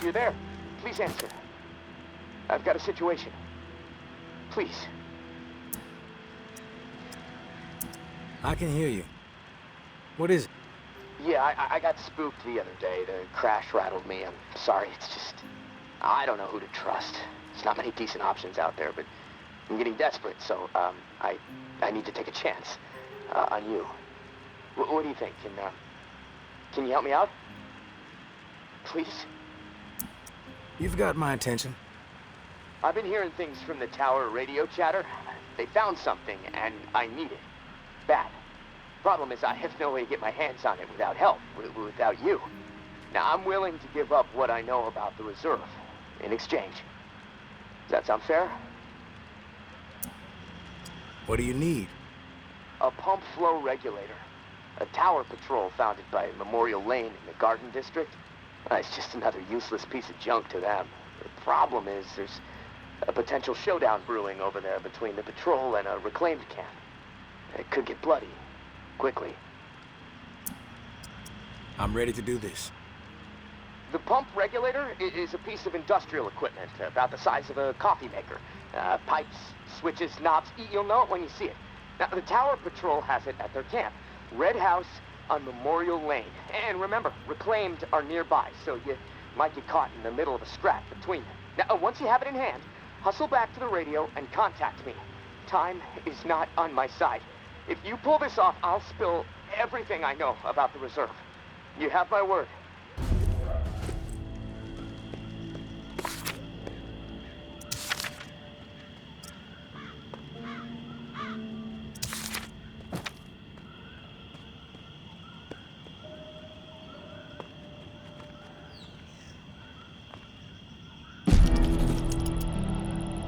you're there, please answer. I've got a situation. Please. I can hear you. What is it? Yeah, I got spooked the other day. The crash rattled me. I'm sorry, it's just... I don't know who to trust. There's not many decent options out there, but I'm getting desperate, so, I need to take a chance, on you. What do you think? Can you help me out? Please? You've got my attention. I've been hearing things from the tower radio chatter. They found something, and I need it. Bad. Problem is, I have no way to get my hands on it without help, without you. Now, I'm willing to give up what I know about the reserve in exchange. Does that sound fair? What do you need? A pump flow regulator. A tower patrol founded by Memorial Lane in the Garden District. It's just another useless piece of junk to them. The problem is, there's a potential showdown brewing over there between the patrol and a reclaimed camp. It could get bloody. Quickly. I'm ready to do this. The pump regulator is a piece of industrial equipment about the size of a coffee maker. Pipes, switches, knobs. You'll know it when you see it. Now, the Tower Patrol has it at their camp. Red House on Memorial Lane. And remember, reclaimed are nearby, so you might get caught in the middle of a scrap between them. Now, once you have it in hand, hustle back to the radio and contact me. Time is not on my side. If you pull this off, I'll spill everything I know about the reserve. You have my word.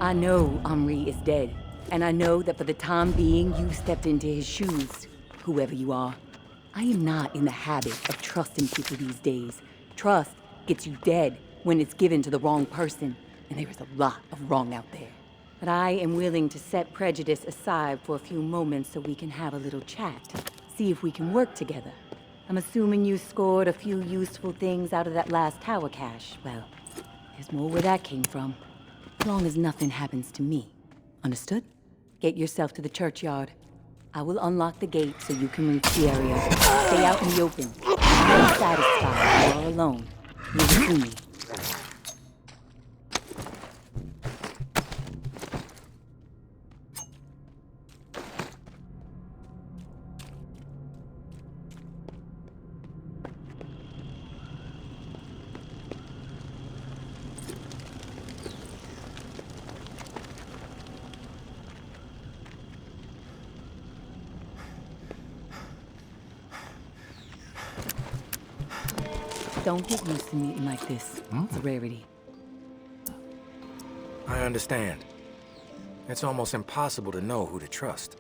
I know Henri is dead, and I know that for the time being, you stepped into his shoes, whoever you are. I am not in the habit of trusting people these days. Trust gets you dead when it's given to the wrong person, and there is a lot of wrong out there. But I am willing to set prejudice aside for a few moments so we can have a little chat, see if we can work together. I'm assuming you scored a few useful things out of that last tower cache. Well, there's more where that came from. As long as nothing happens to me. Understood? Get yourself to the churchyard. I will unlock the gate so you can reach the area. Stay out in the open. I'm satisfied you are alone. Leave it to me. Don't get used to meeting like this. It's a rarity. I understand. It's almost impossible to know who to trust.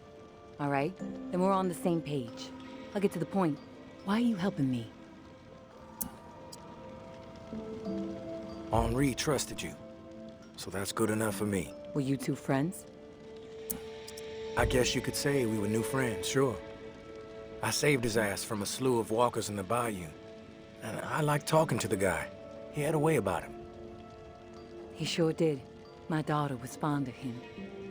All right, then we're on the same page. I'll get to the point. Why are you helping me? Henri trusted you, so that's good enough for me. Were you two friends? I guess you could say we were new friends, sure. I saved his ass from a slew of walkers in the bayou. And I liked talking to the guy. He had a way about him. He sure did. My daughter was fond of him.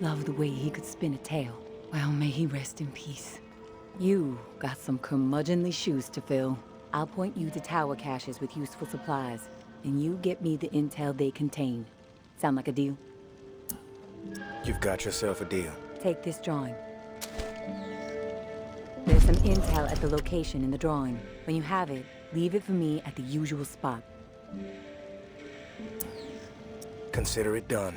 Loved the way he could spin a tale. Well, may he rest in peace. You got some curmudgeonly shoes to fill. I'll point you to tower caches with useful supplies, and you get me the intel they contain. Sound like a deal? You've got yourself a deal. Take this drawing. There's some intel at the location in the drawing. When you have it, leave it for me at the usual spot. Consider it done.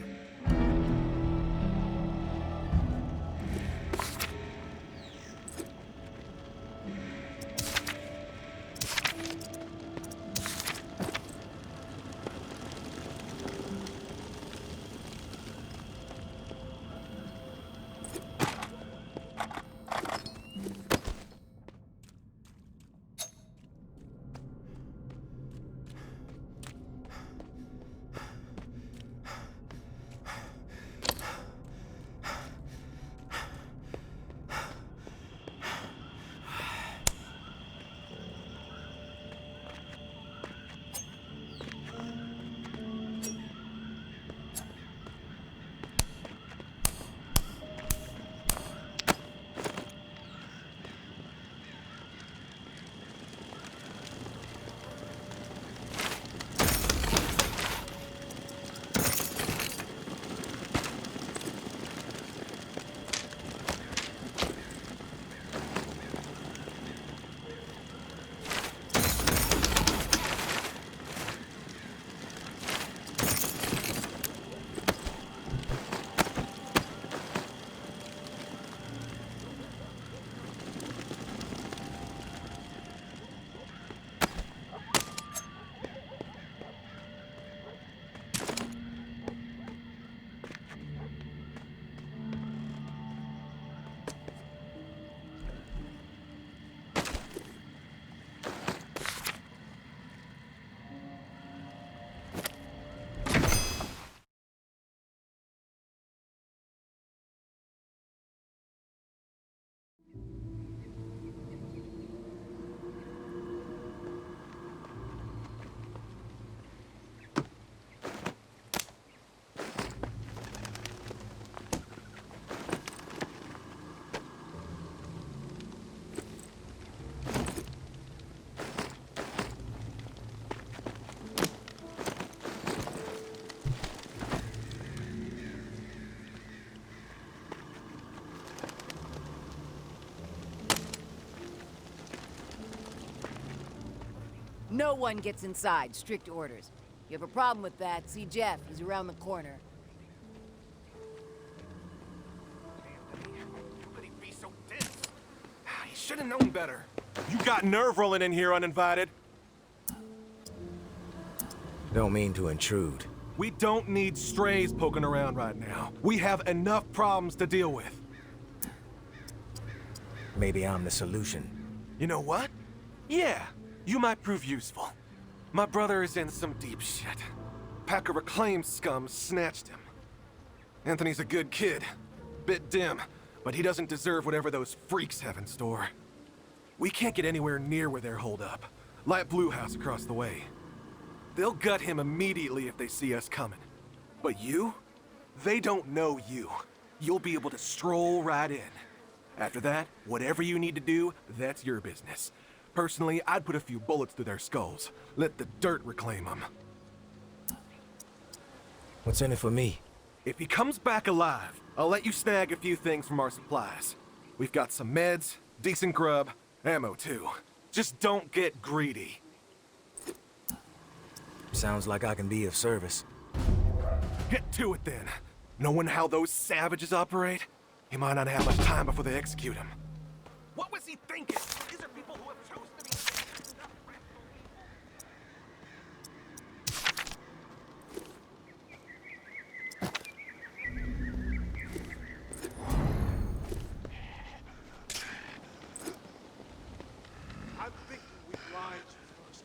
No one gets inside. Strict orders. You have a problem with that, see Jeff. He's around the corner. Be so dense. You should have known better. You got nerve rolling in here uninvited. Don't mean to intrude. We don't need strays poking around right now. We have enough problems to deal with. Maybe I'm the solution. You know what? Yeah, you might prove useful. My brother is in some deep shit. Pack of reclaimed scum snatched him. Anthony's a good kid. Bit dim, but he doesn't deserve whatever those freaks have in store. We can't get anywhere near where they're holed up. Light Blue House across the way. They'll gut him immediately if they see us coming. But you? They don't know you. You'll be able to stroll right in. After that, whatever you need to do, that's your business. Personally, I'd put a few bullets through their skulls. Let the dirt reclaim them. What's in it for me? If he comes back alive, I'll let you snag a few things from our supplies. We've got some meds, decent grub, ammo too. Just don't get greedy. Sounds like I can be of service. Get to it then. Knowing how those savages operate, he might not have much time before they execute him. What was he thinking? These are people who have chosen to be... I'm thinking we blind you first.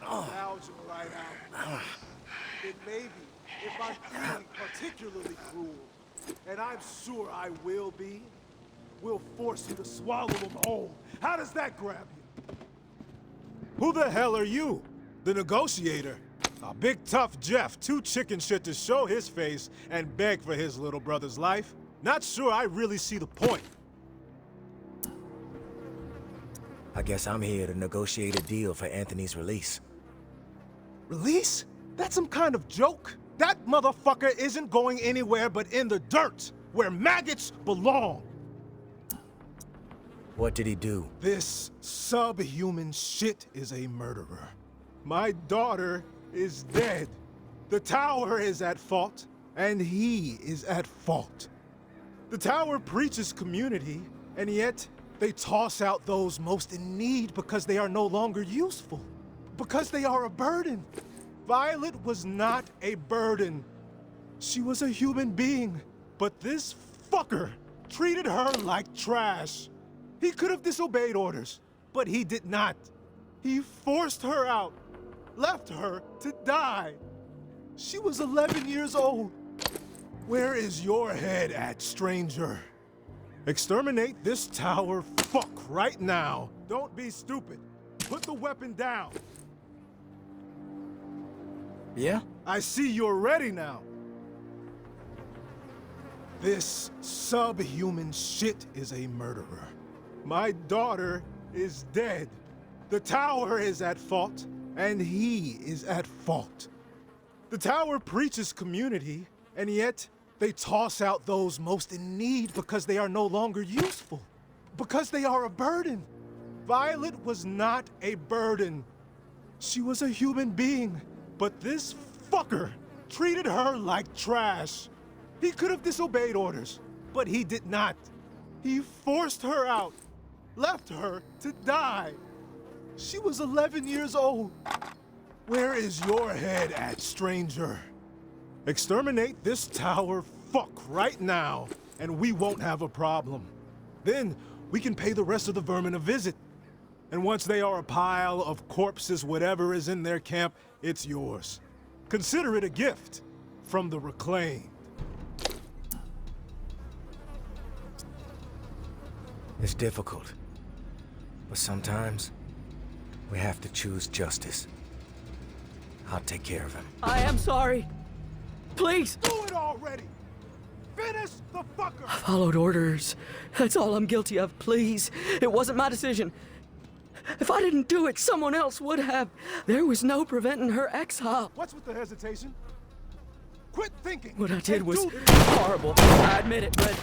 Gouge him right out. Then maybe, if I'm feeling particularly cruel, and I'm sure I will be, we'll force you to swallow them whole. How does that grab you? Who the hell are you? The negotiator. A big tough Jeff, too chicken shit to show his face and beg for his little brother's life. Not sure I really see the point. I guess I'm here to negotiate a deal for Anthony's release. Release? That's some kind of joke? That motherfucker isn't going anywhere but in the dirt, where maggots belong. What did he do? This subhuman shit is a murderer. My daughter is dead. The tower is at fault, and he is at fault. The tower preaches community, and yet they toss out those most in need because they are no longer useful. Because they are a burden. Violet was not a burden. She was a human being, but this fucker treated her like trash. He could have disobeyed orders, but he did not. He forced her out, left her to die. She was 11 years old. Where is your head at, stranger? Exterminate this tower fuck right now. Don't be stupid. Put the weapon down. Yeah? I see you're ready now. This subhuman shit is a murderer. My daughter is dead. The tower is at fault, and he is at fault. The tower preaches community, and yet they toss out those most in need because they are no longer useful. Because they are a burden. Violet was not a burden. She was a human being, but this fucker treated her like trash. He could have disobeyed orders, but he did not. He forced her out, left her to die. She was 11 years old. Where is your head at, stranger? Exterminate this tower fuck right now, and we won't have a problem. Then we can pay the rest of the vermin a visit. And once they are a pile of corpses, whatever is in their camp, it's yours. Consider it a gift from the reclaimed. It's difficult. But sometimes, we have to choose justice. I'll take care of him. I am sorry. Please. Do it already! Finish the fucker! I followed orders. That's all I'm guilty of, please. It wasn't my decision. If I didn't do it, someone else would have. There was no preventing her exile. What's with the hesitation? Quit thinking! What I did and was do this. horrible. I admit it, but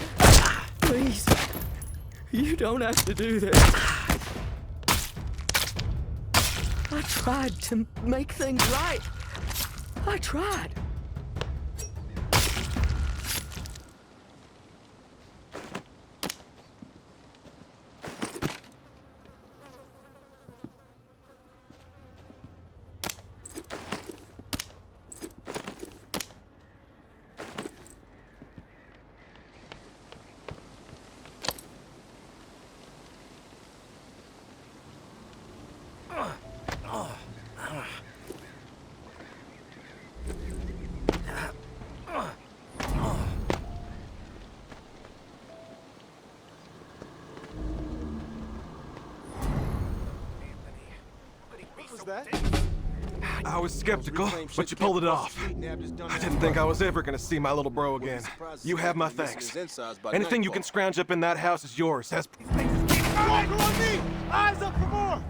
please, you don't have to do this. I tried to make things right. I tried. I was skeptical, but you pulled it off. I didn't think I was ever gonna see my little bro again. You have my thanks. Anything you can scrounge up in that house is yours. Walker on me! Eyes up for more!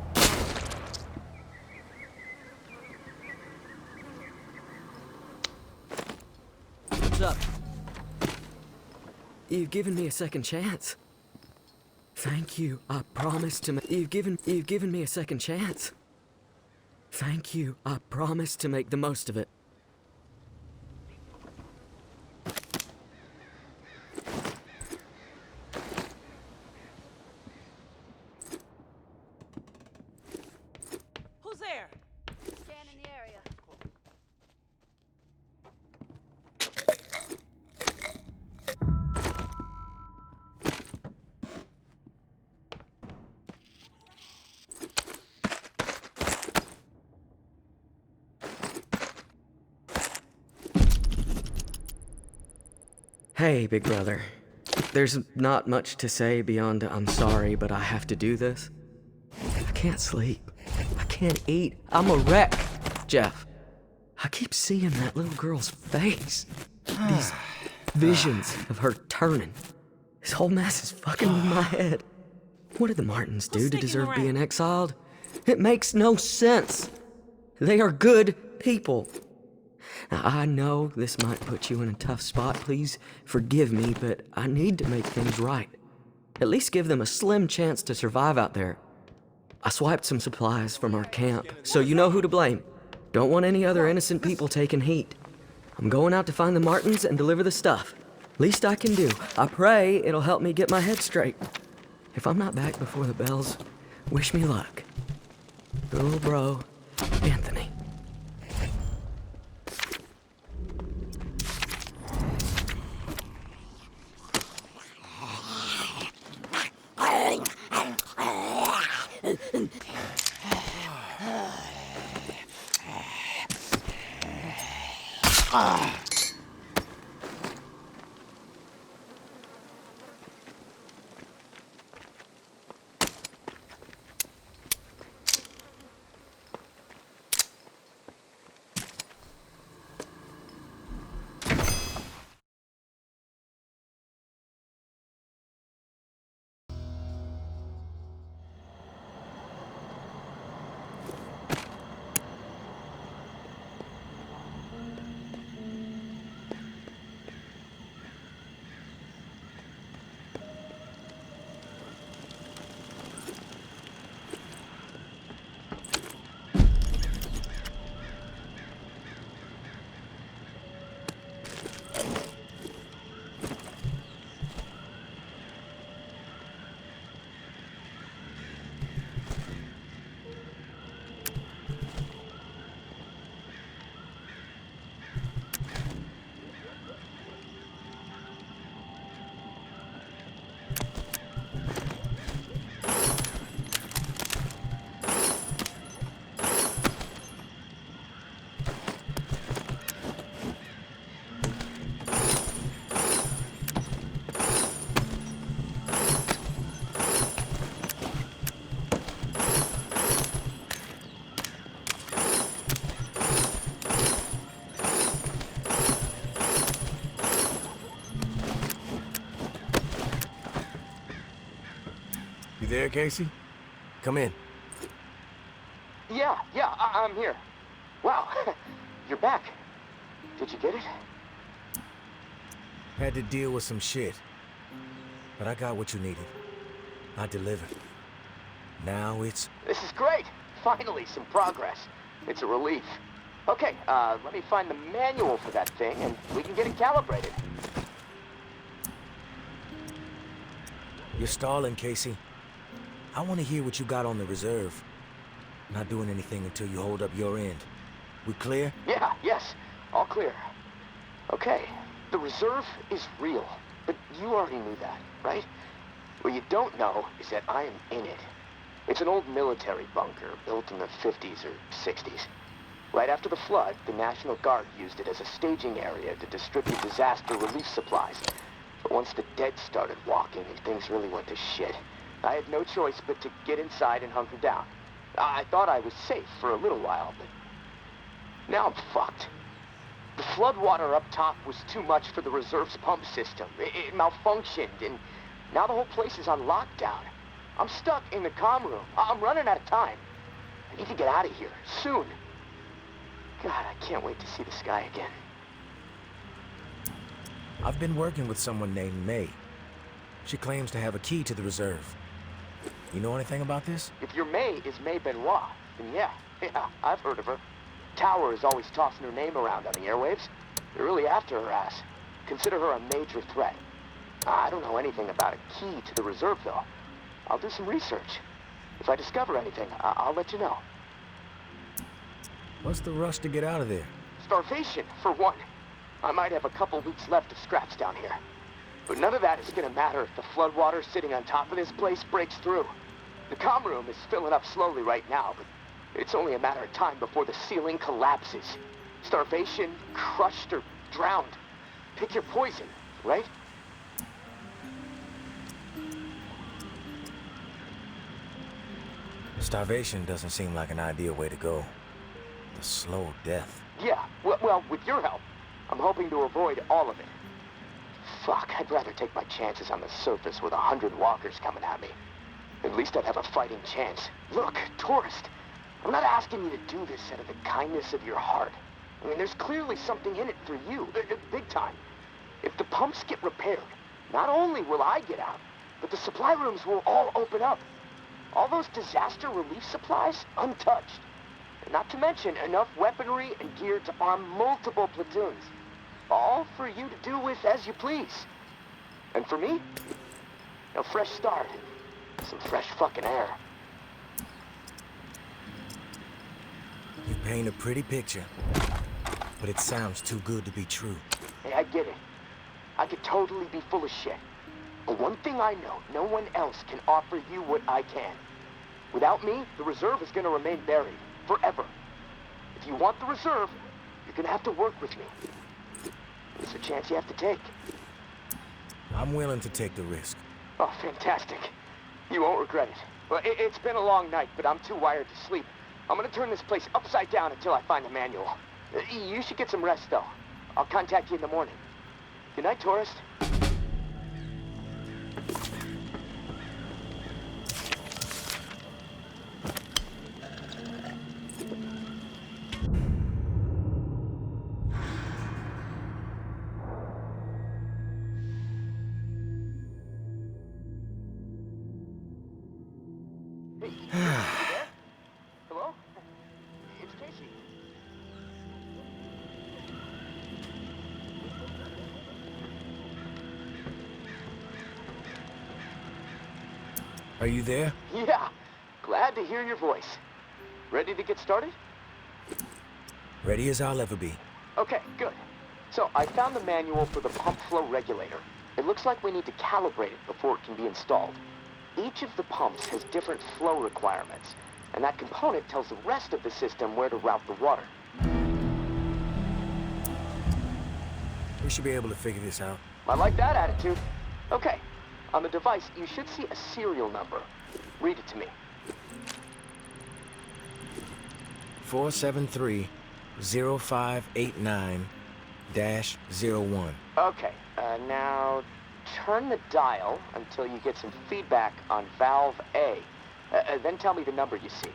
What's up? You've given me a second chance. Thank you. I promise to you've given me a second chance. Thank you. I promise to make the most of it. Who's there? Scanning the area. Hey, big brother. There's not much to say beyond I'm sorry, but I have to do this. I can't sleep. I can't eat. I'm a wreck, Jeff. I keep seeing that little girl's face. These visions of her turning. This whole mess is fucking with my head. What did the Martins do to deserve being exiled? It makes no sense. They are good people. Now, I know this might put you in a tough spot. Please forgive me, but I need to make things right. At least give them a slim chance to survive out there. I swiped some supplies from our camp, so you know who to blame. Don't want any other innocent people taking heat. I'm going out to find the Martins and deliver the stuff. Least I can do. I pray it'll help me get my head straight. If I'm not back before the bells, wish me luck. Your little bro, Anthony. You there, Casey? Come in. Yeah, I'm here. Wow, you're back. Did you get it? Had to deal with some shit. But I got what you needed. I delivered. Now it's... This is great. finally some progress. It's a relief. Okay, let me find the manual for that thing, and we can get it calibrated. You're stalling, Casey. I want to hear what you got on the reserve. Not doing anything until you hold up your end. We clear? Yeah, yes, all clear. Okay, the reserve is real, but you already knew that, right? What you don't know is that I am in it. It's an old military bunker built in the 50s or 60s. Right after the flood, the National Guard used it as a staging area to distribute disaster relief supplies. But once the dead started walking and things really went to shit, I had no choice but to get inside and hunker down. I thought I was safe for a little while, but now I'm fucked. The floodwater up top was too much for the reserve's pump system. It malfunctioned, and now the whole place is on lockdown. I'm stuck in the comm room. I'm running out of time. I need to get out of here, soon. God, I can't wait to see the sky again. I've been working with someone named May. She claims to have a key to the reserve. You know anything about this? If your May is May Benoit, then yeah, I've heard of her. Tower is always tossing her name around on the airwaves. They're really after her ass. Consider her a major threat. I don't know anything about a key to the reserve, though. I'll do some research. If I discover anything, I'll let you know. What's the rush to get out of there? Starvation, for one. I might have a couple weeks left of scraps down here. But none of that is gonna matter if the floodwater sitting on top of this place breaks through. The comm room is filling up slowly right now, but it's only a matter of time before the ceiling collapses. Starvation, crushed, or drowned. Pick your poison, right? Starvation doesn't seem like an ideal way to go. The slow death. Yeah, well, with your help, I'm hoping to avoid all of it. Fuck, I'd rather take my chances on the surface with 100 walkers coming at me. At least I'd have a fighting chance. Look, tourist, I'm not asking you to do this out of the kindness of your heart. I mean, there's clearly something in it for you, big time. If the pumps get repaired, not only will I get out, but the supply rooms will all open up. All those disaster relief supplies, untouched. And not to mention enough weaponry and gear to arm multiple platoons. All for you to do with as you please. And for me, a fresh start. Some fresh fucking air. You paint a pretty picture, but it sounds too good to be true. Hey, I get it. I could totally be full of shit. But one thing I know, no one else can offer you what I can. Without me, the reserve is gonna remain buried. Forever. If you want the reserve, you're gonna have to work with me. It's a chance you have to take. I'm willing to take the risk. Oh, fantastic. You won't regret it. Well, it's been a long night, but I'm too wired to sleep. I'm gonna turn this place upside down until I find the manual. You should get some rest, though. I'll contact you in the morning. Good night, tourist. Hey, you there? Hello? It's Casey. Are you there? Yeah, glad to hear your voice. Ready to get started? Ready as I'll ever be. Okay, good. So, I found the manual for the pump flow regulator. It looks like we need to calibrate it before it can be installed. Each of the pumps has different flow requirements, and that component tells the rest of the system where to route the water. We should be able to figure this out. I like that attitude. Okay, on the device, you should see a serial number. Read it to me. 473-0589-01. Okay, now turn the dial until you get some feedback on valve A. Then tell me the number you see.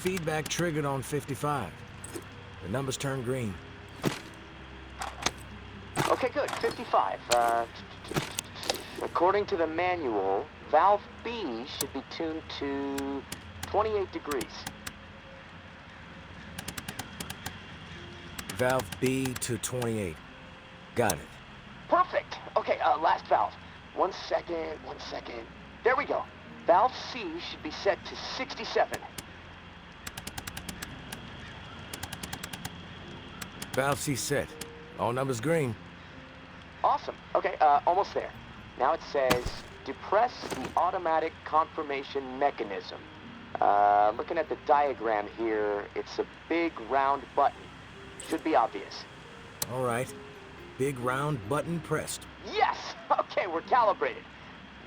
feedback triggered on 55. The numbers turned green. Okay, good. 55. According to the manual, valve B should be tuned to 28 degrees. Valve B to 28. Got it. Perfect. Okay, last valve. 1 second, 1 second. There we go. Valve C should be set to 67. Valve C set. All numbers green. Awesome. Okay, almost there. Now it says, depress the automatic confirmation mechanism. Looking at the diagram here, it's a big round button. Should be obvious. All right. Big round button pressed. Yes! Okay, we're calibrated.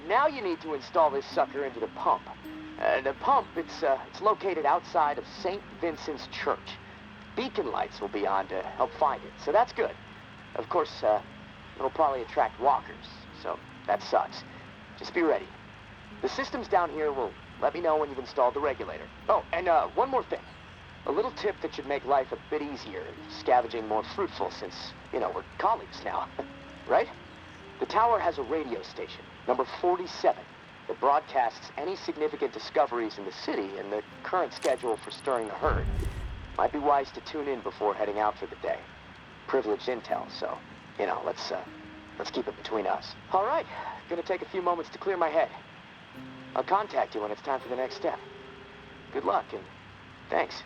Now you need to install this sucker into the pump. The pump, it's located outside of St. Vincent's Church. Beacon lights will be on to help find it, so that's good. Of course, it'll probably attract walkers, so that sucks. Just be ready. The systems down here will let me know when you've installed the regulator. Oh, and one more thing. A little tip that should make life a bit easier, scavenging more fruitful since, you know, we're colleagues now, right? The tower has a radio station, number 47, that broadcasts any significant discoveries in the city and the current schedule for stirring the herd. Might be wise to tune in before heading out for the day. Privileged intel, so, you know, let's keep it between us. All right, gonna take a few moments to clear my head. I'll contact you when it's time for the next step. Good luck, and thanks.